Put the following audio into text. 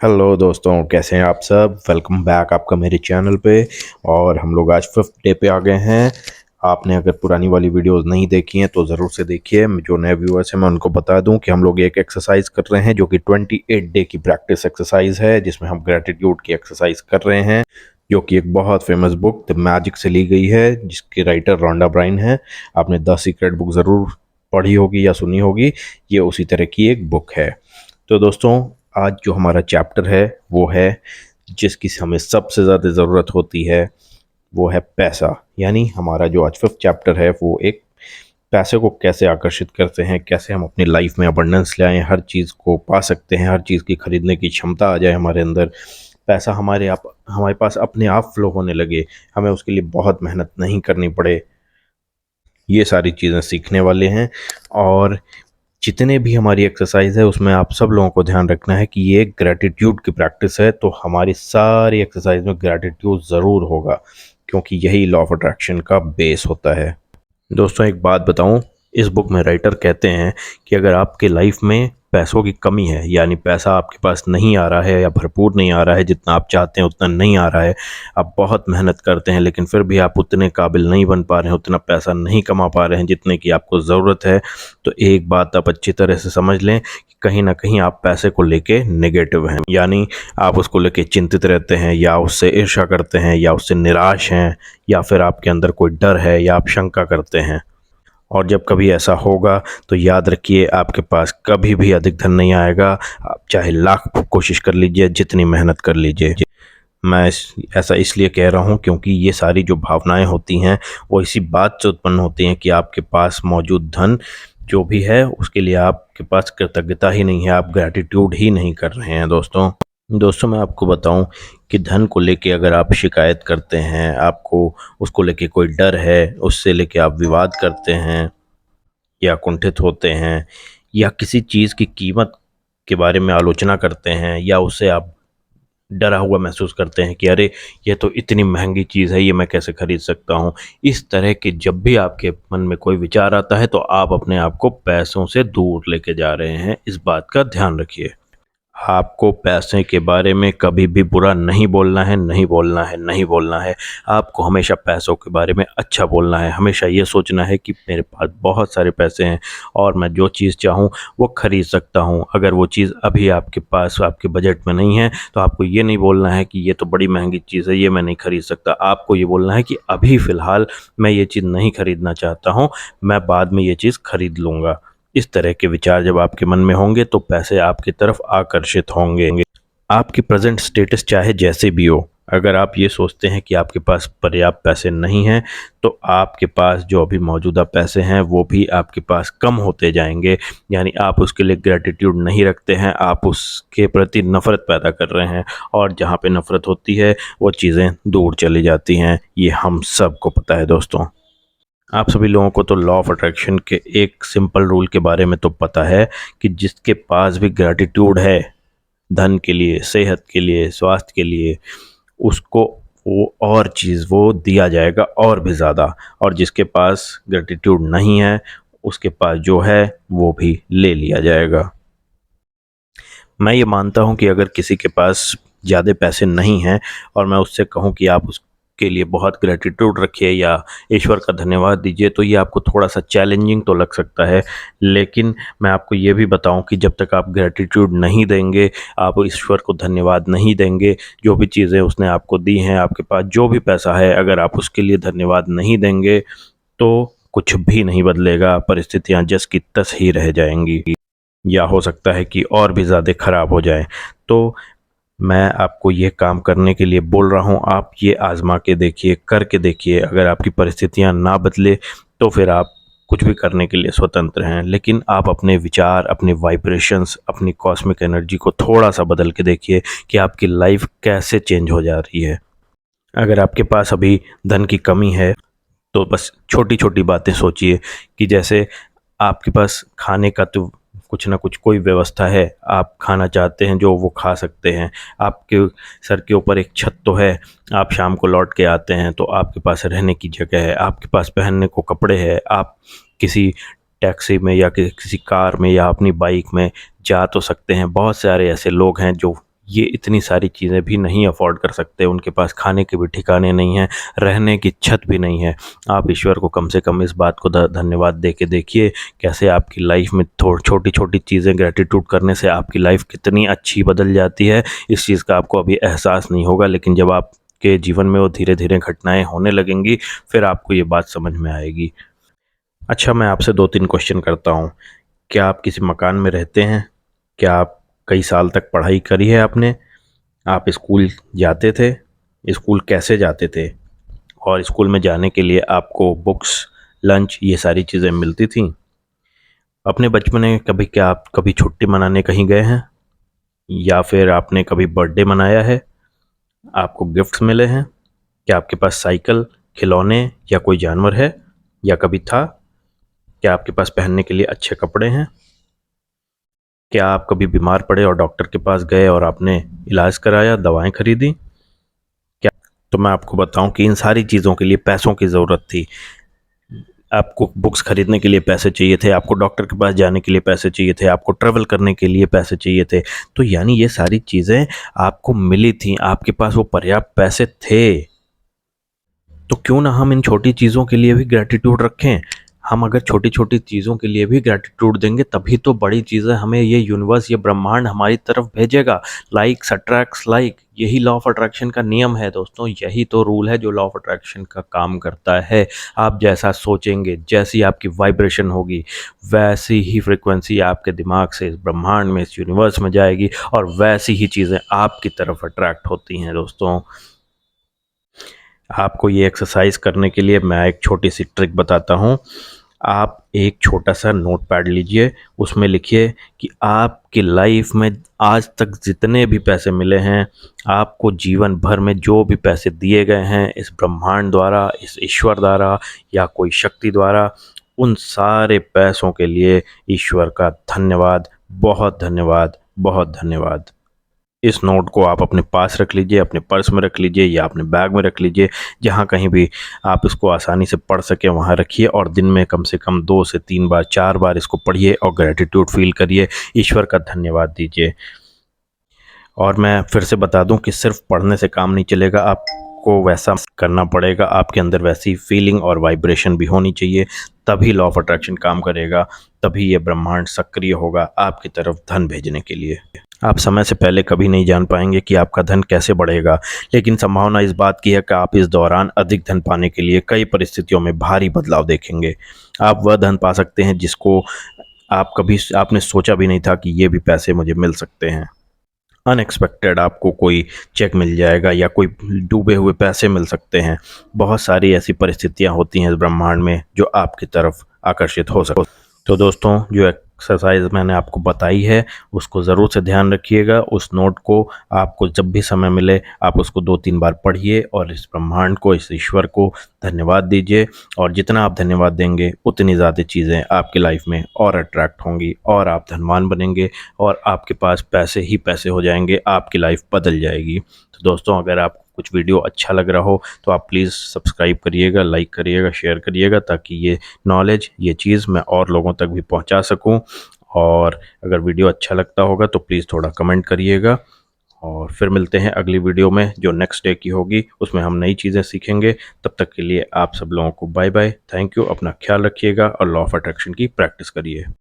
Hello दोस्तों, कैसे हैं आप सब। वेलकम बैक आपका मेरे चैनल पे। और हम लोग आज 5th डे पे आ गए हैं। आपने अगर पुरानी वाली वीडियोस नहीं देखी हैं तो ज़रूर से देखिए। जो नए व्यूअर्स हैं मैं उनको बता दूं कि हम लोग एक एक्सरसाइज कर रहे हैं जो कि 28 डे की प्रैक्टिस एक्सरसाइज है, जिसमें हम ग्रेटिट्यूड की एक्सरसाइज कर रहे हैं, जो कि एक बहुत फेमस बुक द मैजिक से ली गई है, जिसके राइटर रोंडा ब्राइन है। आपने द सीक्रेट बुक ज़रूर पढ़ी होगी या सुनी होगी। ये उसी तरह की एक बुक है। तो दोस्तों, आज जो हमारा चैप्टर है वो है जिसकी हमें सबसे ज़्यादा ज़रूरत होती है, वो है पैसा। यानी हमारा जो आज 5th चैप्टर है वो एक पैसे को कैसे आकर्षित करते हैं, कैसे हम अपनी लाइफ में अबंडेंस ले आएँ, हर चीज़ को पा सकते हैं, हर चीज़ की खरीदने की क्षमता आ जाए हमारे अंदर, पैसा हमारे पास अपने आप फ्लो होने लगे, हमें उसके लिए बहुत मेहनत नहीं करनी पड़े। ये सारी चीज़ें सीखने वाले हैं। और जितने भी हमारी एक्सरसाइज है उसमें आप सब लोगों को ध्यान रखना है कि ये एक ग्रैटिट्यूड की प्रैक्टिस है, तो हमारी सारी एक्सरसाइज में ग्रैटिट्यूड ज़रूर होगा, क्योंकि यही लॉ ऑफ अट्रैक्शन का बेस होता है। दोस्तों, एक बात बताऊं, इस बुक में राइटर कहते हैं कि अगर आपके लाइफ में पैसों की कमी है, यानी पैसा आपके पास नहीं आ रहा है या भरपूर नहीं आ रहा है, जितना आप चाहते हैं उतना नहीं आ रहा है, आप बहुत मेहनत करते हैं लेकिन फिर भी आप उतने काबिल नहीं बन पा रहे हैं, उतना पैसा नहीं कमा पा रहे हैं जितने की आपको ज़रूरत है, तो एक बात आप अच्छी तरह से समझ लें कि कहीं ना कहीं आप पैसे को लेके नेगेटिव हैं। यानी आप उसको लेके चिंतित रहते हैं, या उससे ईर्ष्या करते हैं, या उससे निराश हैं, या फिर आपके अंदर कोई डर है, या आप शंका करते हैं। और जब कभी ऐसा होगा तो याद रखिए, आपके पास कभी भी अधिक धन नहीं आएगा। आप चाहे लाख कोशिश कर लीजिए, जितनी मेहनत कर लीजिए। ऐसा इसलिए कह रहा हूँ क्योंकि ये सारी जो भावनाएं होती हैं वो इसी बात से उत्पन्न होती हैं कि आपके पास मौजूद धन जो भी है उसके लिए आपके पास कृतज्ञता ही नहीं है, आप ग्रैटिट्यूड ही नहीं कर रहे हैं। दोस्तों, मैं आपको बताऊं कि धन को लेके अगर आप शिकायत करते हैं, आपको उसको लेके कोई डर है, उससे लेके आप विवाद करते हैं या कुंठित होते हैं, या किसी चीज़ की कीमत के बारे में आलोचना करते हैं, या उससे आप डरा हुआ महसूस करते हैं कि अरे, ये तो इतनी महंगी चीज़ है, ये मैं कैसे खरीद सकता हूँ। इस तरह के जब भी आपके मन में कोई विचार आता है तो आप अपने आप को पैसों से दूर लेके जा रहे हैं। इस बात का ध्यान रखिए। आपको पैसे के बारे में कभी भी बुरा नहीं बोलना है, नहीं बोलना है, नहीं बोलना है। आपको हमेशा पैसों के बारे में अच्छा बोलना है। हमेशा ये सोचना है कि मेरे पास बहुत सारे पैसे हैं और मैं जो चीज़ चाहूँ वो ख़रीद सकता हूँ। अगर वो चीज़ अभी आपके पास आपके बजट में नहीं है तो आपको ये नहीं बोलना है कि ये तो बड़ी महंगी चीज़ है, ये मैं नहीं ख़रीद सकता। आपको ये बोलना है कि अभी फ़िलहाल मैं ये चीज़ नहीं ख़रीदना चाहता हूँ, मैं बाद में ये चीज़ ख़रीद लूँगा। इस तरह के विचार जब आपके मन में होंगे तो पैसे आपकी तरफ आकर्षित होंगे। आपकी प्रेजेंट स्टेटस चाहे जैसे भी हो, अगर आप ये सोचते हैं कि आपके पास पर्याप्त पैसे नहीं हैं तो आपके पास जो अभी मौजूदा पैसे हैं वो भी आपके पास कम होते जाएंगे। यानी आप उसके लिए ग्रैटिट्यूड नहीं रखते हैं, आप उसके प्रति नफ़रत पैदा कर रहे हैं, और जहाँ पे नफ़रत होती है वो चीज़ें दूर चली जाती हैं। ये हम सब को पता है। दोस्तों, आप सभी लोगों को तो लॉ ऑफ अट्रैक्शन के एक सिंपल रूल के बारे में तो पता है कि जिसके पास भी ग्रैटिट्यूड है धन के लिए, सेहत के लिए, स्वास्थ्य के लिए, उसको वो और चीज़ वो दिया जाएगा और भी ज़्यादा। और जिसके पास ग्रैटिट्यूड नहीं है उसके पास जो है वो भी ले लिया जाएगा। मैं ये मानता हूँ कि अगर किसी के पास ज़्यादा पैसे नहीं हैं और मैं उससे कहूँ कि आप उसके लिए बहुत ग्रैटिट्यूड रखिए या ईश्वर का धन्यवाद दीजिए, तो ये आपको थोड़ा सा चैलेंजिंग तो लग सकता है। लेकिन मैं आपको ये भी बताऊं कि जब तक आप ग्रैटिट्यूड नहीं देंगे, आप ईश्वर को धन्यवाद नहीं देंगे, जो भी चीज़ें उसने आपको दी हैं, आपके पास जो भी पैसा है, अगर आप उसके लिए धन्यवाद नहीं देंगे तो कुछ भी नहीं बदलेगा। परिस्थितियाँ जस की तस ही रह जाएंगी, या हो सकता है कि और भी ज़्यादा ख़राब हो जाए। तो मैं आपको ये काम करने के लिए बोल रहा हूँ, आप ये आज़मा के देखिए, करके देखिए। अगर आपकी परिस्थितियाँ ना बदले तो फिर आप कुछ भी करने के लिए स्वतंत्र हैं, लेकिन आप अपने विचार, अपने वाइब्रेशंस, अपनी कॉस्मिक एनर्जी को थोड़ा सा बदल के देखिए कि आपकी लाइफ कैसे चेंज हो जा रही है। अगर आपके पास अभी धन की कमी है तो बस छोटी छोटी बातें सोचिए कि जैसे आपके पास खाने का तो कुछ ना कुछ कोई व्यवस्था है, आप खाना चाहते हैं जो वो खा सकते हैं, आपके सर के ऊपर एक छत तो है, आप शाम को लौट के आते हैं तो आपके पास रहने की जगह है, आपके पास पहनने को कपड़े हैं, आप किसी टैक्सी में या किसी कार में या अपनी बाइक में जा तो सकते हैं। बहुत सारे ऐसे लोग हैं जो ये इतनी सारी चीज़ें भी नहीं अफोर्ड कर सकते, उनके पास खाने के भी ठिकाने नहीं हैं, रहने की छत भी नहीं है। आप ईश्वर को कम से कम इस बात को धन्यवाद दे के देखिए, कैसे आपकी लाइफ में छोटी-छोटी चीज़ें ग्रैटिट्यूड करने से आपकी लाइफ कितनी अच्छी बदल जाती है। इस चीज़ का आपको अभी एहसास नहीं होगा, लेकिन जब आपके जीवन में वो धीरे-धीरे घटनाएँ होने लगेंगी, फिर आपको ये बात समझ में आएगी। अच्छा, मैं आपसे 2-3 क्वेश्चन करता हूँ। क्या आप किसी मकान में रहते हैं? क्या आप कई साल तक पढ़ाई करी है आपने? आप स्कूल जाते थे? स्कूल कैसे जाते थे? और स्कूल में जाने के लिए आपको बुक्स, लंच ये सारी चीज़ें मिलती थीं? अपने बचपन में कभी क्या आप कभी छुट्टी मनाने कहीं गए हैं? या फिर आपने कभी बर्थडे मनाया है? आपको गिफ्ट्स मिले हैं? क्या आपके पास साइकिल, खिलौने या कोई जानवर है? या कभी था? क्या आपके पास पहनने के लिए अच्छे कपड़े हैं? क्या आप कभी बीमार पड़े और डॉक्टर के पास गए और आपने इलाज कराया, दवाएँ खरीदी? क्या तो मैं आपको बताऊँ कि इन सारी चीज़ों के लिए पैसों की ज़रूरत थी। आपको बुक्स खरीदने के लिए पैसे चाहिए थे, आपको डॉक्टर के पास जाने के लिए पैसे चाहिए थे, आपको ट्रैवल करने के लिए पैसे चाहिए थे। तो यानी ये सारी चीज़ें आपको मिली थीं, आपके पास वो पर्याप्त पैसे थे। तो क्यों ना हम इन छोटी चीज़ों के लिए भी ग्रैटिट्यूड रखें। हम अगर छोटी-छोटी चीज़ों के लिए भी ग्रैटिट्यूड देंगे, तभी तो बड़ी चीज़ें हमें ये यूनिवर्स, ये ब्रह्मांड हमारी तरफ भेजेगा। लाइक्स अट्रैक्ट्स लाइक, यही लॉ ऑफ अट्रैक्शन का नियम है दोस्तों, यही तो रूल है जो लॉ ऑफ अट्रैक्शन का काम करता है। आप जैसा सोचेंगे, जैसी आपकी वाइब्रेशन होगी, वैसी ही फ्रीक्वेंसी आपके दिमाग से इस ब्रह्मांड में, इस यूनिवर्स में जाएगी और वैसी ही चीज़ें आपकी तरफ अट्रैक्ट होती हैं दोस्तों। आपको ये एक्सरसाइज करने के लिए मैं एक छोटी सी ट्रिक बताता हूँ। आप एक छोटा सा नोटपैड लीजिए, उसमें लिखिए कि आपकी लाइफ में आज तक जितने भी पैसे मिले हैं, आपको जीवन भर में जो भी पैसे दिए गए हैं इस ब्रह्मांड द्वारा, इस ईश्वर द्वारा या कोई शक्ति द्वारा, उन सारे पैसों के लिए ईश्वर का धन्यवाद, बहुत धन्यवाद, बहुत धन्यवाद। इस नोट को आप अपने पास रख लीजिए, अपने पर्स में रख लीजिए या अपने बैग में रख लीजिए, जहाँ कहीं भी आप इसको आसानी से पढ़ सकें वहाँ रखिए और दिन में कम से कम 2 से 3 बार, 4 बार इसको पढ़िए और ग्रैटिट्यूड फ़ील करिए, ईश्वर का धन्यवाद दीजिए। और मैं फिर से बता दूं कि सिर्फ पढ़ने से काम नहीं चलेगा, आपको वैसा करना पड़ेगा, आपके अंदर वैसी फीलिंग और वाइब्रेशन भी होनी चाहिए, तभी लॉ ऑफ अट्रैक्शन काम करेगा, तभी ये ब्रह्मांड सक्रिय होगा आपकी तरफ धन भेजने के लिए। आप समय से पहले कभी नहीं जान पाएंगे कि आपका धन कैसे बढ़ेगा, लेकिन संभावना इस बात की है कि आप इस दौरान अधिक धन पाने के लिए कई परिस्थितियों में भारी बदलाव देखेंगे। आप वह धन पा सकते हैं जिसको आपने सोचा भी नहीं था कि ये भी पैसे मुझे मिल सकते हैं। अनएक्सपेक्टेड आपको कोई चेक मिल जाएगा या कोई डूबे हुए पैसे मिल सकते हैं। बहुत सारी ऐसी परिस्थितियाँ होती हैं इस ब्रह्मांड में जो आपकी तरफ आकर्षित हो सकती। तो दोस्तों, जो एक्सरसाइज मैंने आपको बताई है उसको ज़रूर से ध्यान रखिएगा। उस नोट को आपको जब भी समय मिले आप उसको 2-3 बार पढ़िए और इस ब्रह्मांड को, इस ईश्वर को धन्यवाद दीजिए। और जितना आप धन्यवाद देंगे उतनी ज़्यादा चीज़ें आपकी लाइफ में और अट्रैक्ट होंगी और आप धनवान बनेंगे और आपके पास पैसे ही पैसे हो जाएंगे, आपकी लाइफ बदल जाएगी। तो दोस्तों, अगर आपको कुछ वीडियो अच्छा लग रहा हो तो आप प्लीज़ सब्सक्राइब करिएगा, लाइक करिएगा, शेयर करिएगा, ताकि ये नॉलेज, ये चीज़ मैं और लोगों तक भी पहुंचा सकूं। और अगर वीडियो अच्छा लगता होगा तो प्लीज़ थोड़ा कमेंट करिएगा। और फिर मिलते हैं अगली वीडियो में जो नेक्स्ट डे की होगी, उसमें हम नई चीज़ें सीखेंगे। तब तक के लिए आप सब लोगों को बाय बाय, थैंक यू, अपना ख्याल रखिएगा और लॉ ऑफ अट्रैक्शन की प्रैक्टिस करिए।